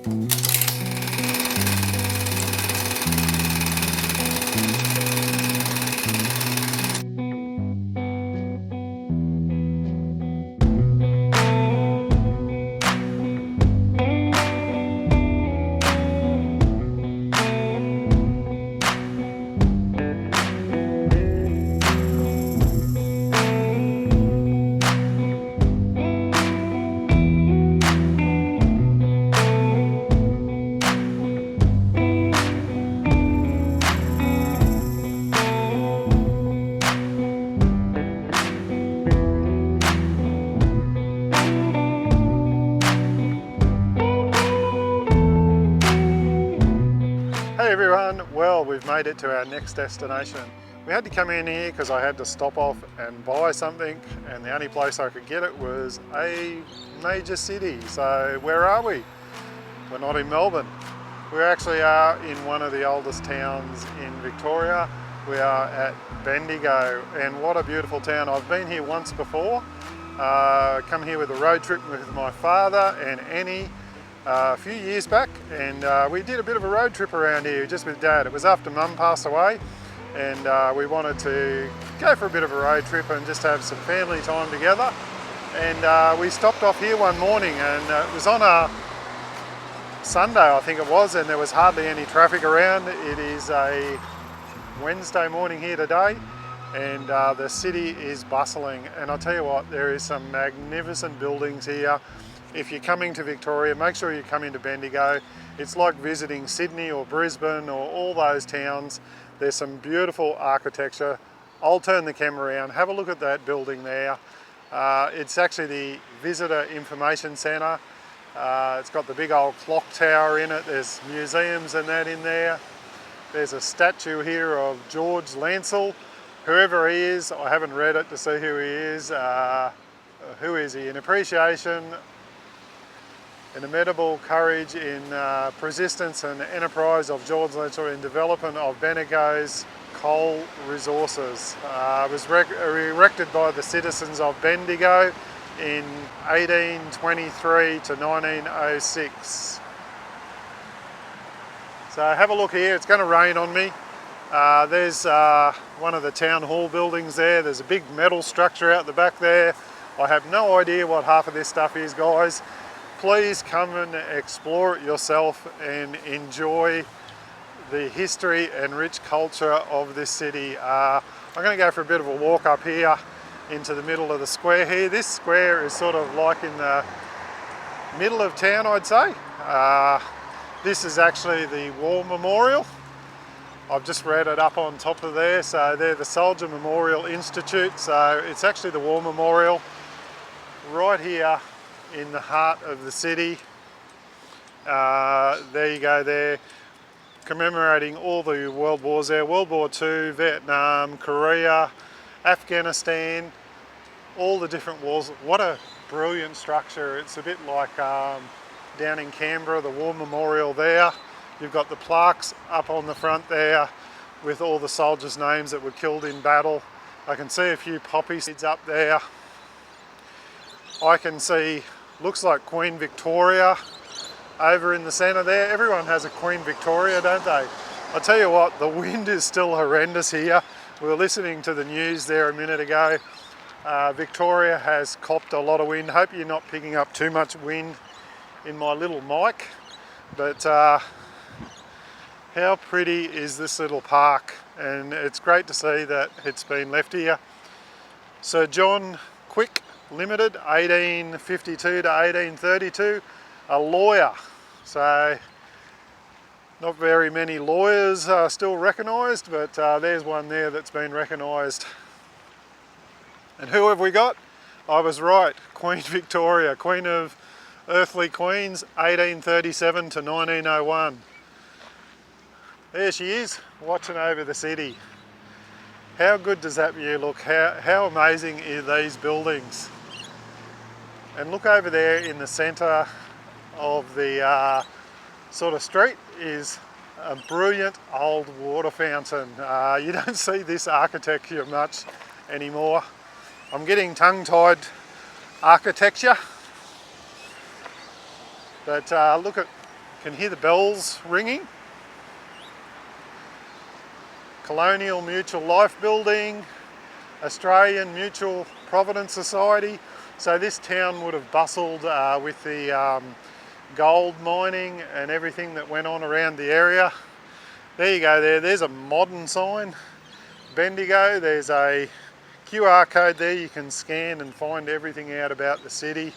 Hey everyone, well, we've made it to our next destination. We had to come in here because I had to stop off and buy something, and the only place I could get it was a major city. So where are we? We're not in Melbourne. We actually are in one of the oldest towns in Victoria. We are at Bendigo, and what a beautiful town. I've been here once before. Come here with a road trip with my father and Annie a few years back, and we did a bit of a road trip around here just with Dad. It was after Mum passed away, and we wanted to go for a bit of a road trip and just have some family time together. And we stopped off here one morning, and it was on a Sunday, I think it was, and there was hardly any traffic around. It is a Wednesday morning here today, and the city is bustling. And I'll tell you what, there is some magnificent buildings here. If you're coming to Victoria, make sure you come into Bendigo. It's like visiting Sydney or Brisbane or all those towns. There's some beautiful architecture. I'll turn the camera around, have a look at that building there. It's actually the Visitor Information Centre. It's got the big old clock tower in it. There's museums and that in there. There's a statue here of George Lancel. Whoever he is, I haven't read it to see who he is. Who is he? In appreciation, inimitable courage in persistence and enterprise of George Lancel in development of Bendigo's coal resources. It was erected by the citizens of Bendigo in 1823 to 1906. So have a look here. It's going to rain on me. There's one of the town hall buildings there. There's a big metal structure out the back there. I have no idea what half of this stuff is, guys. Please come and explore it yourself and enjoy the history and rich culture of this city. I'm going to go for a bit of a walk up here into the middle of the square here. This square is sort of like in the middle of town, I'd say. This is actually the War Memorial. I've just read it up on top of there. So they're the Soldier Memorial Institute. So it's actually the War Memorial right here in the heart of the city. There you go there, commemorating all the world wars there. World War II, Vietnam, Korea, Afghanistan, all the different wars. What a brilliant structure. It's a bit like down in Canberra, the War Memorial there. You've got the plaques up on the front there with all the soldiers' names that were killed in battle. I can see a few poppy seeds up there. I can see, looks like Queen Victoria over in the centre there. Everyone has a Queen Victoria, don't they? I'll tell you what, the wind is still horrendous here. We were listening to the news there a minute ago. Victoria has copped a lot of wind. Hope you're not picking up too much wind in my little mic. But how pretty is this little park? And it's great to see that it's been left here. Sir John Quick Limited, 1852 to 1832, a lawyer. So not very many lawyers are still recognised, but there's one there that's been recognised. And who have we got? I was right, Queen Victoria, Queen of Earthly Queens, 1837 to 1901. There she is, watching over the city. How good does that view look? How amazing are these buildings? And look over there in the centre of the sort of street is a brilliant old water fountain. You don't see this architecture much anymore. I'm getting tongue-tied architecture. But look at Can hear the bells ringing. Colonial Mutual Life Building, Australian Mutual Provident Society. So this town would have bustled with the gold mining and everything that went on around the area. There you go there, there's a modern sign. Bendigo, there's a QR code there you can scan and find everything out about the city.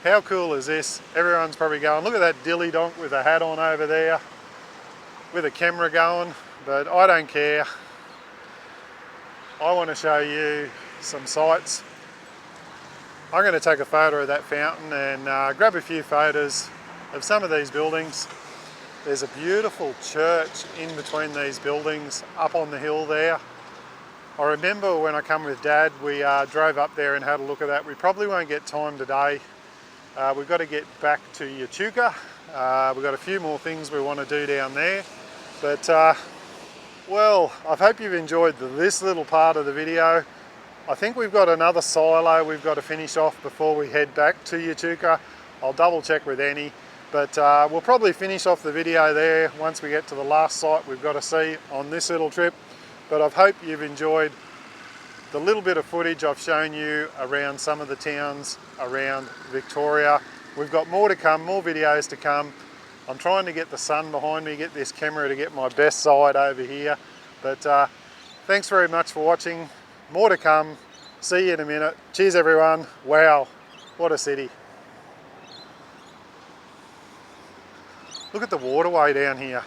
How cool is this? Everyone's probably going, look at that dilly donk with a hat on over there, with a camera going, but I don't care. I want to show you some sights. I'm going to take a photo of that fountain and grab a few photos of some of these buildings. There's a beautiful church in between these buildings up on the hill there. I remember when I come with Dad, we drove up there and had a look at that. We probably won't get time today. We've got to get back to Echuca. We've got a few more things we want to do down there. But, well, I hope you've enjoyed this little part of the video. I think we've got another silo we've got to finish off before we head back to Echuca. I'll double check with Annie. But we'll probably finish off the video there once we get to the last site we've got to see on this little trip. But I hope you've enjoyed the little bit of footage I've shown you around some of the towns around Victoria. We've got more to come, more videos to come. I'm trying to get the sun behind me, get this camera to get my best side over here. But thanks very much for watching. More to come. See you in a minute. Cheers everyone. Wow, what a city. Look at the waterway down here.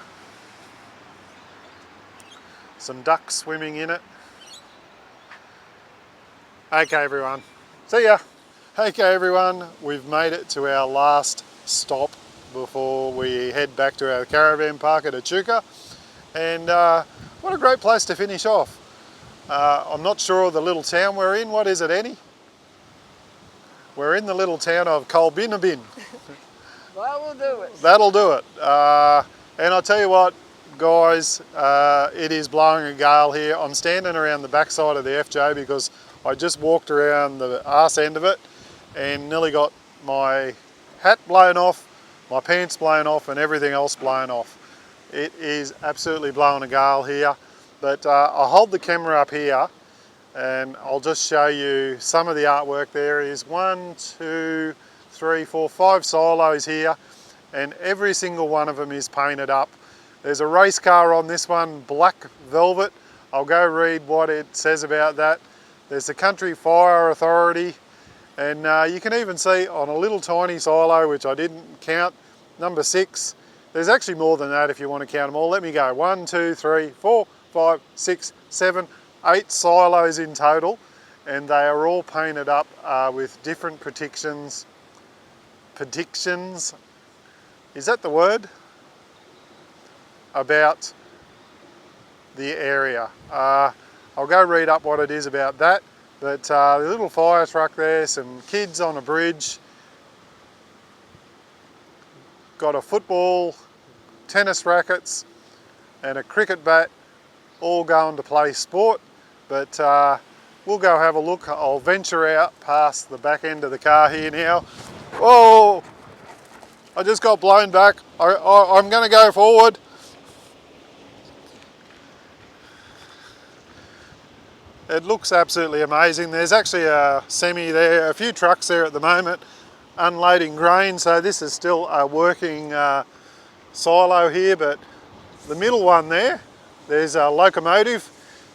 Some ducks swimming in it. Okay everyone, see ya. Okay everyone, we've made it to our last stop before we head back to our caravan park at Echuca. And what a great place to finish off. I'm not sure of the little town we're in. What is it, Annie? We're in the little town of Colbinabbin. That will do it. That'll do it. And I'll tell you what, guys, it is blowing a gale here. I'm standing around the backside of the FJ because I just walked around the arse end of it and nearly got my hat blown off, my pants blown off and everything else blown off. It is absolutely blowing a gale here. But I'll hold the camera up here and I'll just show you some of the artwork. There is 1, 2, 3, 4, 5 silos here and every single one of them is painted up. There's a race car on this one, black velvet. I'll go read what it says about that. There's the Country Fire Authority and you can even see on a little tiny silo, which I didn't count, number 6. There's actually more than that if you want to count them all. Let me go. 1, 2, 3, 4, 5, 6, 7, 8 silos in total and they are all painted up with different predictions. Predictions, is that the word? About the area. I'll go read up what it is about that, but the little fire truck there, some kids on a bridge, got a football, tennis rackets and a cricket bat, all going to play sport. But we'll go have a look. I'll venture out past the back end of the car here now. Oh, I just got blown back. I'm going to go forward. It looks absolutely amazing. There's actually a semi there, a few trucks there at the moment unloading grain, so this is still a working silo here, but the middle one there's a locomotive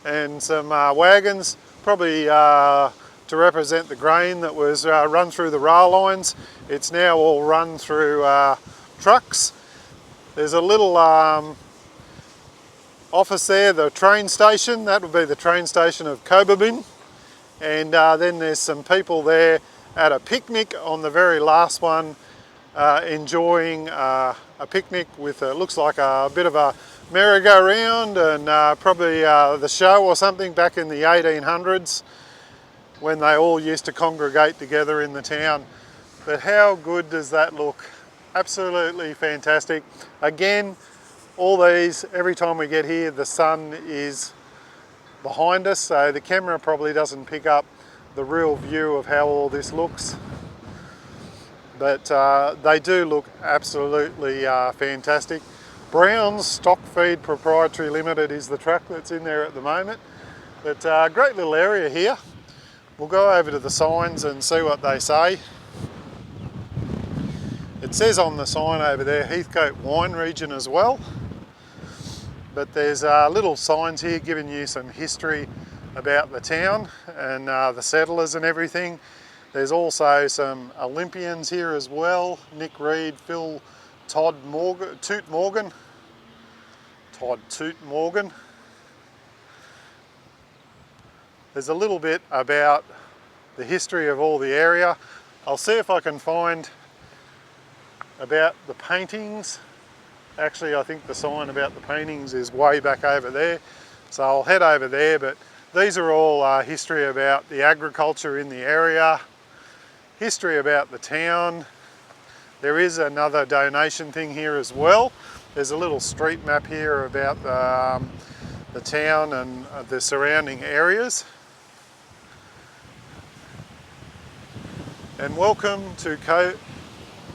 and some wagons, probably to represent the grain that was run through the rail lines. It's now all run through trucks. There's a little office there, the train station. That would be the train station of Colbinabbin. And then there's some people there at a picnic on the very last one, enjoying a picnic with looks like a bit of a merry-go-round and probably the show or something back in the 1800s when they all used to congregate together in the town. But how good does that look? Absolutely fantastic. Again, all these, every time we get here, the sun is behind us, so the camera probably doesn't pick up the real view of how all this looks. but they do look absolutely fantastic. Brown's Stock Feed Proprietary Limited is the truck that's in there at the moment. But great little area here. We'll go over to the signs and see what they say. It says on the sign over there, Heathcote Wine Region as well. But there's little signs here giving you some history about the town and the settlers and everything. There's also some Olympians here as well. Nick Reed, Phil Todd Morgan, Toot Morgan. There's a little bit about the history of all the area. I'll see if I can find about the paintings. Actually, I think the sign about the paintings is way back over there. So I'll head over there, but these are all history about the agriculture in the area, history about the town. There is another donation thing here as well. There's a little street map here about the town and the surrounding areas. And welcome to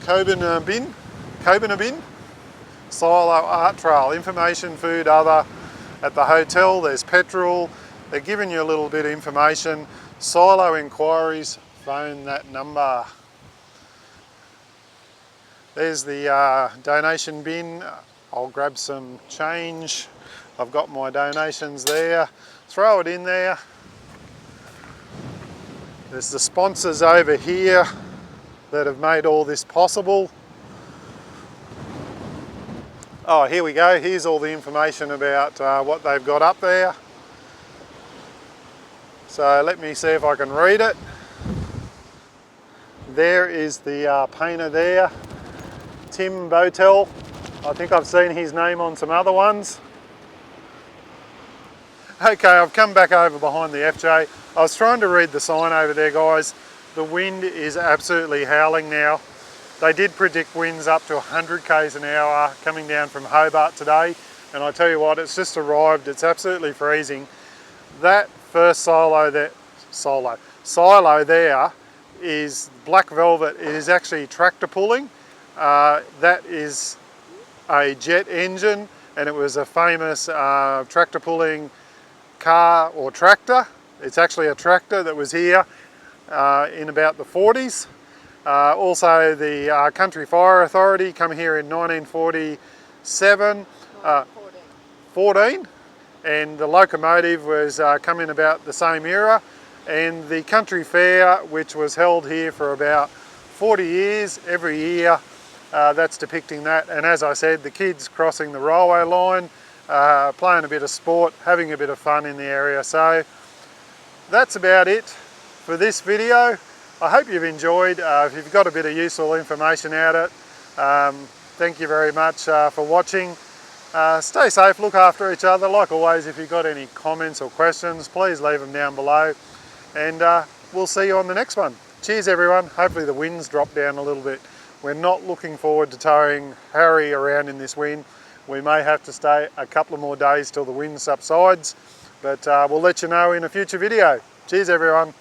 Colbinabbin Silo Art Trail. Information, food, other at the hotel. There's petrol. They're giving you a little bit of information. Silo inquiries, phone that number. There's the donation bin. I'll grab some change. I've got my donations there. Throw it in there. There's the sponsors over here that have made all this possible. Oh, here we go. Here's all the information about what they've got up there. So let me see if I can read it. There is the painter there, Tim Botel. I think I've seen his name on some other ones. Okay, I've come back over behind the FJ. I was trying to read the sign over there, guys. The wind is absolutely howling now. They did predict winds up to 100 k's an hour coming down from Hobart today. And I tell you what, it's just arrived. It's absolutely freezing. That first silo there is black velvet. It is actually tractor pulling. That is a jet engine, and it was a famous tractor pulling car or tractor. It's actually a tractor that was here in about the 40s. Also the Country Fire Authority come here in 1947, 14, and the locomotive was coming about the same era, and the Country Fair, which was held here for about 40 years every year, that's depicting that. And as I said, the kids crossing the railway line, playing a bit of sport, having a bit of fun in the area. So that's about it for this video. I hope you've enjoyed. If you've got a bit of useful information out of it, thank you very much for watching. Stay safe, look after each other. Like always, if you've got any comments or questions, please leave them down below, and we'll see you on the next one. Cheers everyone. Hopefully the winds drop down a little bit. We're not looking forward to towing Harry around in this wind. We may have to stay a couple of more days till the wind subsides, but we'll let you know in a future video. Cheers everyone.